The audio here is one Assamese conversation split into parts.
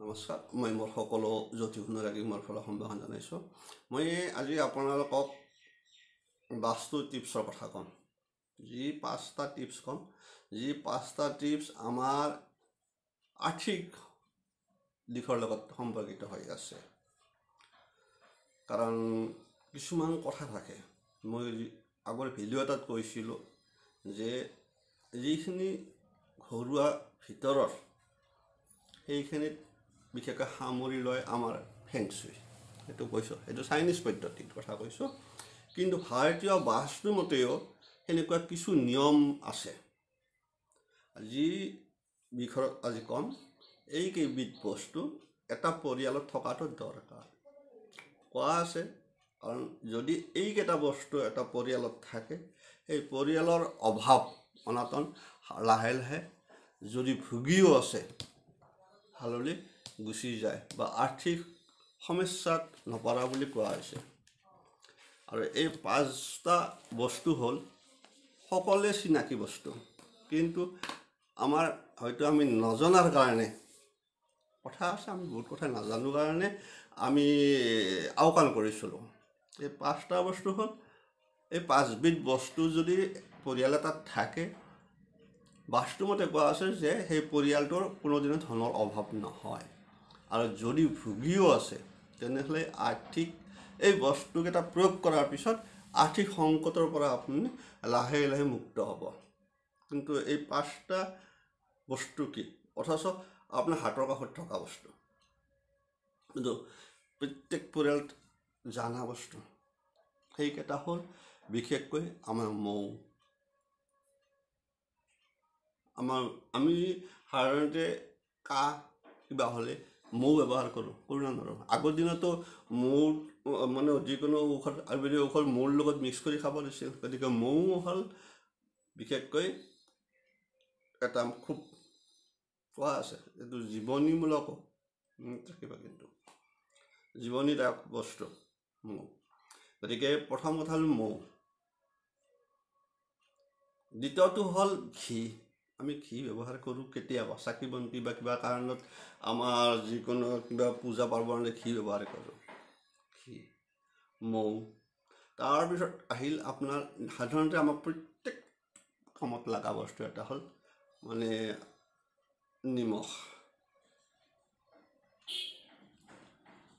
নমস্কাৰ, মই মোৰ সকলো জ্যোতি অনুৰাগী মোৰ ফালৰ সম্ভাষণ জনাইছোঁ। মই আজি আপোনালোকক বাস্তু টিপছৰ কথা ক'ম। যি 5টা টিপছ ক'ম, যি 5টা টিপছ আমাৰ আৰ্থিক দিশৰ লগত সম্পৰ্কিত হৈ আছে। কাৰণ কিছুমান কথা থাকে, মই আগৰ ভিডিঅ' এটাত কৈছিলোঁ যে যিখিনি ঘৰুৱা ভিতৰত সেইখিনিত বিশেষকৈ সামৰি লয় আমাৰ ফেংচুই, সেইটো কৈছোঁ, সেইটো চাইনিজ পদ্ধতিৰ কথা কৈছোঁ। কিন্তু ভাৰতীয় বাস্তু মতেও সেনেকুৱা কিছু নিয়ম আছে। যি বিষয়ত আজি ক'ম, এইকেইবিধ বস্তু এটা পৰিয়ালত থকাটো দৰকাৰ। কোৱা আছে, কাৰণ যদি এইকেইটা বস্তু এটা পৰিয়ালত থাকে, সেই পৰিয়ালৰ অভাৱ অনাটন লাহে লাহে যদি ভুগিও আছে হাললি গুচি যায় বা আৰ্থিক সমস্যাত নপৰা বুলি কোৱা হৈছে। আৰু এই 5টা বস্তু হ'ল সকলোৱে চিনাকি বস্তু, কিন্তু আমাৰ হয়তো আমি নজনাৰ কাৰণে কথা আছে, আমি বহুত কথা নাজানো কাৰণে আমি আওকাণ কৰিছিলোঁ। এই 5টা বস্তু হ'ল, এই 5বিধ বস্তু যদি পৰিয়াল এটাত থাকে, বাস্তুমতে কোৱা আছে যে সেই পৰিয়ালটোৰ কোনোদিনে ধনৰ অভাৱ নহয়। আৰু যদি ভুগিও আছে তেনেহ'লে আৰ্থিক এই বস্তুকেইটা প্ৰয়োগ কৰাৰ পিছত আৰ্থিক সংকটৰ পৰা আপুনি লাহে লাহে মুক্ত হ'ব। কিন্তু এই 5টা বস্তু কি, অথচ আপোনাৰ হাতৰ কাষত থকা বস্তু, কিন্তু প্ৰত্যেক পৰিয়ালত জানা বস্তু, সেইকেইটা হ'ল বিশেষকৈ আমাৰ মৌ। আমি সাধাৰণতে কাহ কিবা হ'লে মৌ ব্যৱহাৰ কৰোঁ না নৰোঁ? আগৰ দিনতো মৌ মানে যিকোনো ঔষধ আয়ুৰ্বেদিক ঔষধ মৌৰ লগত মিক্স কৰি খাব দিছিল। গতিকে মৌ হ'ল বিশেষকৈ এটা খুব কোৱা আছে, এইটো জীৱনীমূলক থাকিবা, কিন্তু জীৱনীদায়ক বস্তু মৌ। গতিকে প্ৰথম কথা হ'ল মৌ। দ্বিতীয়টো হ'ল ঘি। আমি ঘি ব্যৱহাৰ কৰোঁ কেতিয়াবা, চাকি বন্তি বা কিবা কাৰণত আমাৰ যিকোনো কিবা পূজা পাৰ্বণে ঘি ব্যৱহাৰ কৰোঁ। ঘি, মৌ। তাৰপিছত আহিল আপোনাৰ সাধাৰণতে আমাৰ প্ৰত্যেক কামত লগা বস্তু এটা হ'ল মানে নিমখ।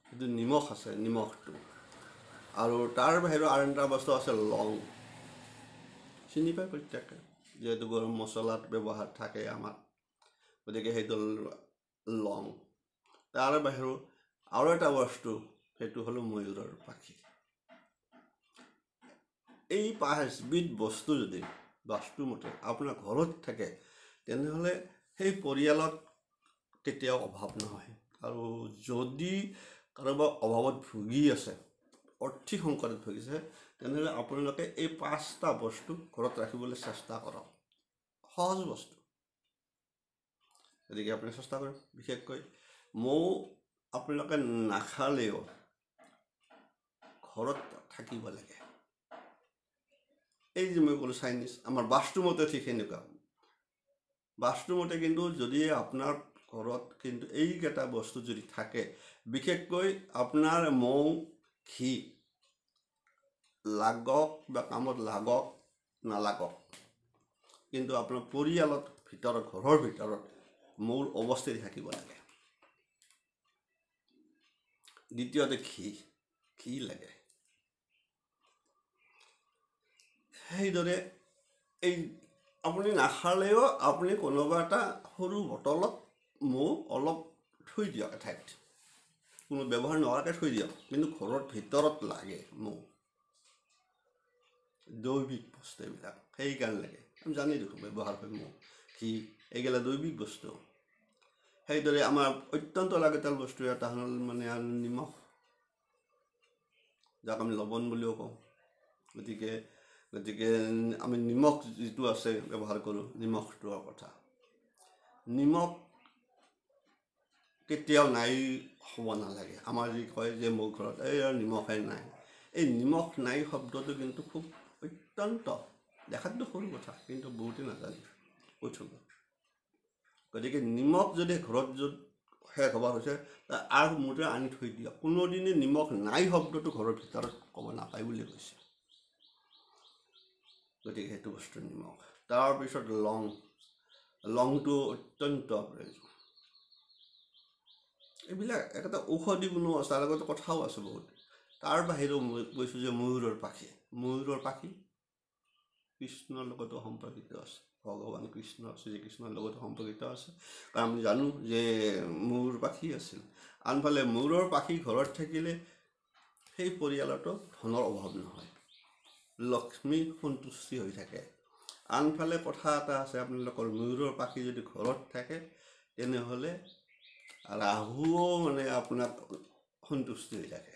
যিটো নিমখ আছে, নিমখটো। আৰু তাৰ বাহিৰেও আৰু এটা বস্তু আছে লং। চিনি পায় প্ৰত্যেকে, যিহেতু গৰম মছলাত ব্যৱহাৰ থাকে আমাৰ, গতিকে সেইটো লং। তাৰ বাহিৰেও আৰু এটা বস্তু, সেইটো হ'ল ময়ূৰৰ পাখি। এই 5বিধ বস্তু যদি বাস্তুমতে আপোনাৰ ঘৰত থাকে, তেনেহ'লে সেই পৰিয়ালত কেতিয়াও অভাৱ নহয়। আৰু যদি কাৰোবাৰ অভাৱত ভুগি আছে, আৰ্থিক সংকটত ভুগিছে, তেনেহ'লে আপোনালোকে এই 5টা বস্তু ঘৰত ৰাখিবলৈ চেষ্টা কৰক। সহজ বস্তু, গতিকে আপুনি চেষ্টা কৰক। বিশেষকৈ মৌ আপোনালোকে নাখালেও ঘৰত থাকিব লাগে। এই যে মই ক'লোঁ চাইনিজ, আমাৰ বাস্তুমতে ঠিক সেনেকুৱা। বাস্তুমতে কিন্তু যদি আপোনাৰ ঘৰত কিন্তু এইকেইটা বস্তু যদি থাকে, বিশেষকৈ আপোনাৰ মৌ, ঘি লাগক বা কামত লাগক নালাগক, কিন্তু আপোনাৰ পৰিয়ালত ভিতৰত, ঘৰৰ ভিতৰত মৌৰ অৱস্থিতি থাকিব লাগে। দ্বিতীয়তে ঘি লাগে। সেইদৰে এই আপুনি নাখালেও আপুনি কোনোবা এটা সৰু বটলত মৌ অলপ থৈ দিয়ক এঠাইত, কোনো ব্যৱহাৰ নোহোৱাকৈ থৈ দিয়ক, কিন্তু ঘৰৰ ভিতৰত লাগে মৌ। দৈবিক বস্তু এইবিলাক সেইকাৰণে লাগে, আমি জানি দেখোঁ ব্যৱহাৰ কৰি মৌ, ঘি, এইগিলা দৈবিক বস্তু। সেইদৰে আমাৰ অত্যন্ত লাগতিয়াল বস্তু এটা হ'ল মানে নিমখ, যাক আমি লৱণ বুলিও কওঁ। গতিকে আমি নিমখ যিটো আছে ব্যৱহাৰ কৰোঁ, নিমখটোৰ কথা। নিমখ কেতিয়াও নাই হ'ব নালাগে। আমাৰ যি কয় যে মোৰ ঘৰত এই নিমখে নাই, এই নিমখ নাই শব্দটো কিন্তু খুব অত্যন্ত, দেখাততো সৰু কথা, কিন্তু বহুতে নাজানে কৈ থ'ব। গতিকে নিমখ যদি ঘৰত শেষ হ'বৰ হৈছে আগমুঠতে আনি থৈ দিয়ক কোনোদিনে নিমখ নাই শব্দটো ঘৰৰ ভিতৰত ক'ব নাপায় বুলি কৈছে গতিকে সেইটো বস্তু নিমখ তাৰপিছত লংটো অত্যন্ত প্ৰয়োজন এইবিলাক একটা ঔষধি গুণো আছে তাৰ লগত কথাও আছে বহুত তাৰ বাহিৰেও মই কৈছোঁ যে ময়ূৰৰ পাখি কৃষ্ণৰ লগতো সম্পৰ্কিত আছে ভগৱান কৃষ্ণ শ্ৰীকৃষ্ণৰ লগতো সম্পৰ্কিত আছে কাৰণ আমি জানো যে ময়ূৰ পাখি আছিল আনফালে ময়ূৰৰ পাখি ঘৰত থাকিলে সেই পৰিয়ালতো ধনৰ অভাৱ নহয় লক্ষ্মী সন্তুষ্টি হৈ থাকে আনফালে কথা এটা আছে আপোনালোকৰ ময়ূৰৰ পাখি যদি ঘৰত থাকে তেনেহ'লে ৰাহুও মানে আপোনাক সন্তুষ্টি হৈ থাকে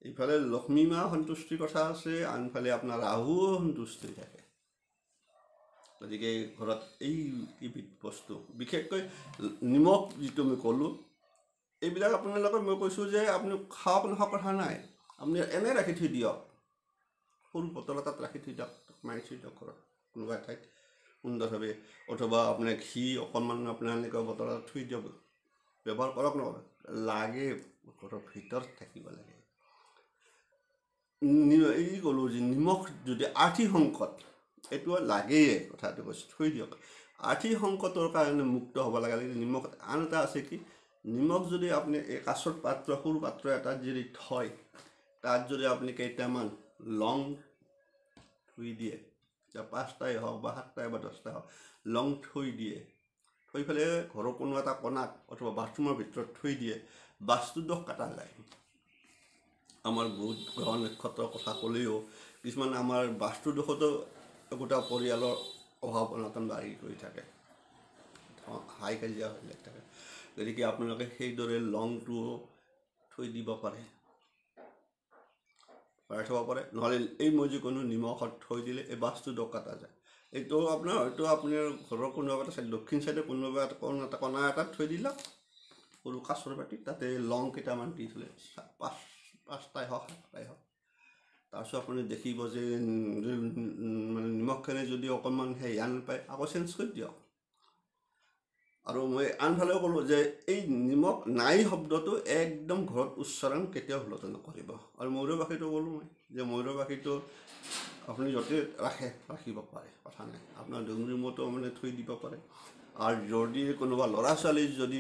ইফালে লক্ষ্মী মা সন্তুষ্টিৰ কথা আছে আনফালে আপোনাৰ ৰাহুও সন্তুষ্টি হৈ থাকে গতিকে ঘৰত এই কেইবিধ বস্তু বিশেষকৈ নিমখ যিটো মই ক'লোঁ এইবিলাক আপোনালোকৰ মই কৈছোঁ যে আপুনি খাওক নোখোৱা কথা নাই আপুনি এনে ৰাখি থৈ দিয়ক সৰু বটল এটাত ৰাখি থৈ দিয়ক মাৰি থৈ দিয়ক ঘৰত কোনোবা ঠাইত সুন্দৰভাৱে অথবা আপোনাৰ ঘি অকণমান আপোনাৰ এনেকুৱা বটল এটাত থৈ দিয়ক ব্যৱহাৰ কৰক নকৰক লাগে ঘৰৰ ভিতৰত থাকিব লাগে এই ক'লোঁ যে নিমখ যদি আৰ্থিক সংকট এইটো লাগেই কথাটো কৈছোঁ থৈ দিয়ক আৰ্থিক সংকটৰ কাৰণে মুক্ত হ'ব লাগে নিমখ আন এটা আছে কি নিমখ যদি আপুনি এই কাছৰ পাত্ৰ সৰু পাত্ৰ এটাত যদি থয় তাত যদি আপুনি কেইটামান লং থৈ দিয়ে 5টাই হওক বা 7টাই বা 10টাই হওক লং থৈ দিয়ে থৈ পেলাই ঘৰৰ কোনো এটা কোণাত অথবা বাথৰুমৰ ভিতৰত থৈ দিয়ে বাস্তুদোষ কাটা যায় আমাৰ বহুত গ্ৰহ নক্ষত্ৰৰ কথা ক'লেও কিছুমান আমাৰ বাস্তুদোষতো একোটা পৰিয়ালৰ অভাৱ অনাটন বাঢ়ি গৈ থাকে হাই কাজিয়া হৈ থাকে গতিকে আপোনালোকে সেইদৰে লংটো থৈ দিব পাৰে থ'ব পাৰে নহ'লে এই মই যিকোনো নিমখত থৈ দিলে এই বাস্তুদোষ কাটা যায় এইটো আপোনাৰ হয়তো আপোনাৰ ঘৰৰ কোনোবা এটা চাইড দক্ষিণ চাইডে কোনোবা এটা কণা এটাত থৈ দিলক সৰু কাছৰ বাটি তাতে লং কেইটামান দি থ'লে 5টাই হওক 7টাই হওক তাৰপিছত আপুনি দেখিব যে মানে নিমখখিনি যদি অকণমান হেৰিয়া নাপায় আকৌ চেঞ্জ কৰি দিয়ক আৰু মই আনফালেও ক'লোঁ যে এই নিমখ নাই শব্দটো একদম ঘৰত উচ্চাৰণ কেতিয়াও ভুলতে নকৰিব আৰু ময়ূৰৰ পাখিটো ক'লোঁ মই যে ময়ূৰৰ পাখিটো আপুনি য'তে ৰাখিব পাৰে কথা নাই আপোনাৰ ডুঙৰি মূৰতো মানে থৈ দিব পাৰে আৰু যদি কোনোবা ল'ৰা ছোৱালী যদি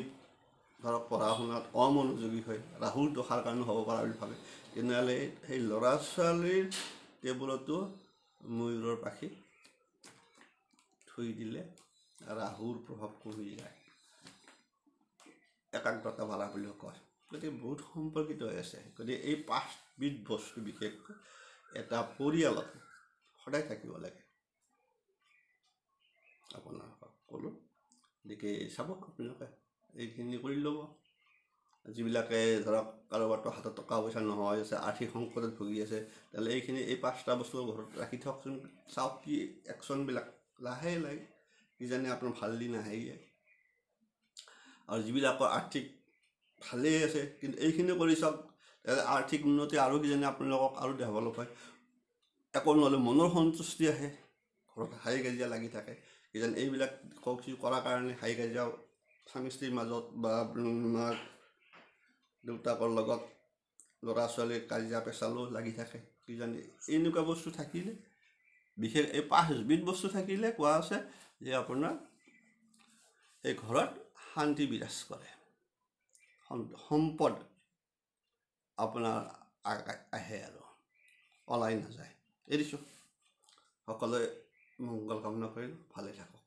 ধৰক পঢ়া শুনাত অমনোযোগী হয় ৰাহুৰ দোষাৰ কাৰণে হ'ব পাৰে বুলি ভাবে তেনেহ'লে সেই ল'ৰা ছোৱালীৰ টেবুলতো ময়ূৰৰ পাখি থৈ দিলে ৰাহুৰ প্ৰভাৱ কমি যায় একাগ্ৰতা বাঢ়া বুলিও কয় গতিকে বহুত সম্পৰ্কিত হৈ আছে গতিকে এই 5বিধ বস্তু বিশেষকৈ এটা পৰিয়ালত সদায় থাকিব লাগে আপোনালোকক ক'লোঁ গতিকে চাব আপোনালোকে এইখিনি কৰি ল'ব যিবিলাকে ধৰক কাৰোবাৰতো হাতত টকা পইচা নহয় আছে আৰ্থিক সংকটত ভুগি আছে তেতিয়াহ'লে এইখিনি এই 5টা বস্তু ঘৰত ৰাখি থওকচোন চাওক কি একশ্যনবিলাক লাহে লাহে কিজানি আপোনাৰ ভাল দিন আহেই আৰু যিবিলাকৰ আৰ্থিক ভালেই আছে কিন্তু এইখিনি কৰি চাওক আৰ্থিক উন্নতি আৰু কিজানি আপোনালোকক আৰু ডেভেলপ হয় একো নহ'লে মনৰ সন্তুষ্টি আহে ঘৰত হাই কাজিয়া লাগি থাকে কিজানি এইবিলাক কৰাৰ কাৰণে হাই কাজিয়া স্বামী স্ত্ৰীৰ মাজত বা মাক দেউতাকৰ লগত ল'ৰা ছোৱালীৰ কাজিয়া পেচালো লাগি থাকে কিজানি এনেকুৱা বস্তু থাকিলে বিশেষ এই 5বিধ বস্তু থাকিলে কোৱা আছে যে আপোনাৰ এই ঘৰত শান্তি বিৰাজ কৰে সম্পদ আপোনাৰ আহে আৰু ওলাই নাযায় এৰিছোঁ সকলোৱে মংগল কামনা কৰিলোঁ ভালে থাকক